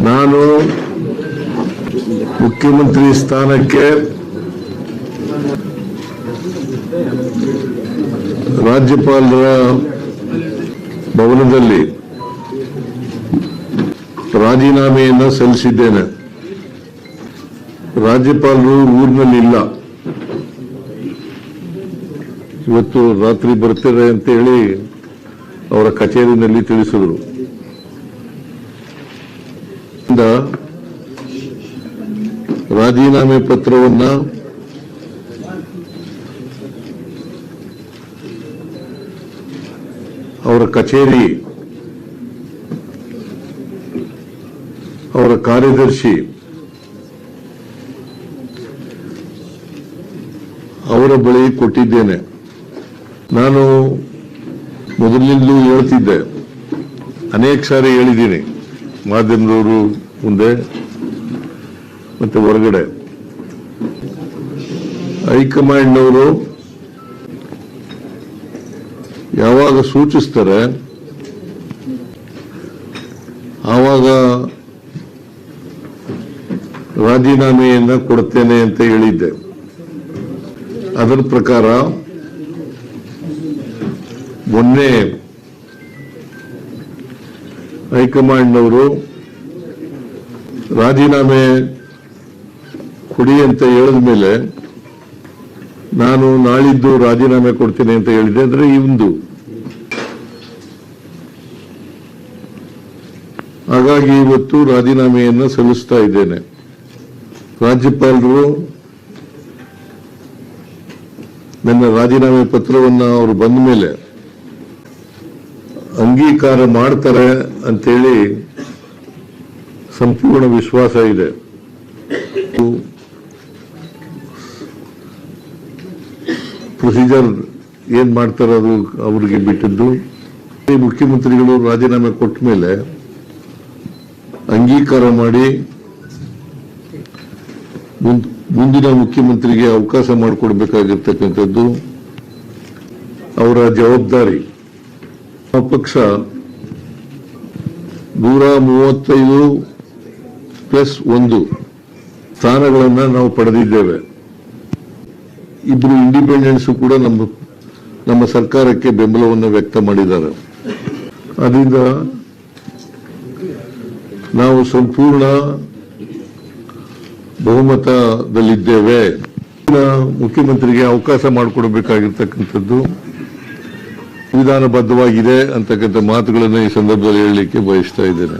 ನಾನು ಮುಖ್ಯಮಂತ್ರಿ ಸ್ಥಾನಕ್ಕೆ ರಾಜ್ಯಪಾಲರ ಭವನದಲ್ಲಿ ರಾಜೀನಾಮೆಯನ್ನು ಸಲ್ಲಿಸಿದ್ದೇನೆ. ರಾಜ್ಯಪಾಲರು ಊರಿನಲ್ಲಿಲ್ಲ, ಇವತ್ತು ರಾತ್ರಿ ಬರ್ತಾರೆ ಅಂತ ಹೇಳಿ ಅವರ ಕಚೇರಿನಲ್ಲಿ ತಿಳಿಸಿದರು. ರಾಜೀನಾಮೆ ಪತ್ರವನ್ನು ಅವರ ಕಚೇರಿ, ಅವರ ಕಾರ್ಯದರ್ಶಿ, ಅವರ ಬಳಿ ಕೊಟ್ಟಿದ್ದೇನೆ. ನಾನು ಮೊದಲಿನಿಂದಲೂ ಹೇಳ್ತಿದ್ದೆ, ಅನೇಕ ಸಾರಿ ಹೇಳಿದ್ದೀನಿ ಮಾಧ್ಯಮದವರು ಮುಂದೆ ಮತ್ತೆ ಹೊರಗಡೆ. ಹೈಕಮಾಂಡ್ನವರು ಯಾವಾಗ ಸೂಚಿಸ್ತಾರೆ ಆವಾಗ ರಾಜೀನಾಮೆಯನ್ನು ಕೊಡ್ತೇನೆ ಅಂತ ಹೇಳಿದ್ದೆ. ಅದರ ಪ್ರಕಾರ ಮೊನ್ನೆ ಹೈಕಮಾಂಡ್ನವರು ರಾಜೀನಾಮೆ ಕೊಡಿ ಅಂತ ಹೇಳಿದ ಮೇಲೆ ನಾನು ನಾಳಿದ್ದು ರಾಜೀನಾಮೆ ಕೊಡ್ತೀನಿ ಅಂತ ಹೇಳಿದೆ. ಅಂದ್ರೆ ಇಂದು, ಹಾಗಾಗಿ ಇವತ್ತು ರಾಜೀನಾಮೆಯನ್ನು ಸಲ್ಲಿಸ್ತಾ ಇದ್ದೇನೆ. ರಾಜ್ಯಪಾಲರು ನನ್ನ ರಾಜೀನಾಮೆ ಪತ್ರವನ್ನು ಅವರು ಬಂದ ಮೇಲೆ ಅಂಗೀಕಾರ ಮಾಡ್ತಾರೆ ಅಂತೇಳಿ ಸಂಪೂರ್ಣ ವಿಶ್ವಾಸ ಇದೆ. ಪ್ರೊಸೀಜರ್ ಏನ್ ಮಾಡ್ತಾರೆ ಅದು ಅವರಿಗೆ ಬಿಟ್ಟಿದ್ದು. ಮುಖ್ಯಮಂತ್ರಿಗಳು ರಾಜೀನಾಮೆ ಕೊಟ್ಟ ಮೇಲೆ ಅಂಗೀಕಾರ ಮಾಡಿ ಮುಂದಿನ ಮುಖ್ಯಮಂತ್ರಿಗೆ ಅವಕಾಶ ಮಾಡಿಕೊಡ್ಬೇಕಾಗಿರ್ತಕ್ಕಂಥದ್ದು ಅವರ ಜವಾಬ್ದಾರಿ. ಪಕ್ಷ 135+1 ಸ್ಥಾನಗಳನ್ನು ನಾವು ಪಡೆದಿದ್ದೇವೆ. ಇಬ್ಬರು ಇಂಡಿಪೆಂಡೆನ್ಸ್ ಕೂಡ ನಮ್ಮ ಸರ್ಕಾರಕ್ಕೆ ಬೆಂಬಲವನ್ನು ವ್ಯಕ್ತ ಮಾಡಿದ್ದಾರೆ. ಅದರಿಂದ ನಾವು ಸಂಪೂರ್ಣ ಬಹುಮತದಲ್ಲಿದ್ದೇವೆ. ಮುಖ್ಯಮಂತ್ರಿಗೆ ಅವಕಾಶ ಮಾಡಿಕೊಡಬೇಕಾಗಿರ್ತಕ್ಕಂಥದ್ದು ವಿಧಾನಬದ್ಧವಾಗಿದೆ ಅಂತಕ್ಕಂಥ ಮಾತುಗಳನ್ನು ಈ ಸಂದರ್ಭದಲ್ಲಿ ಹೇಳಲಿಕ್ಕೆ ಬಯಸ್ತಾ ಇದ್ದೇನೆ.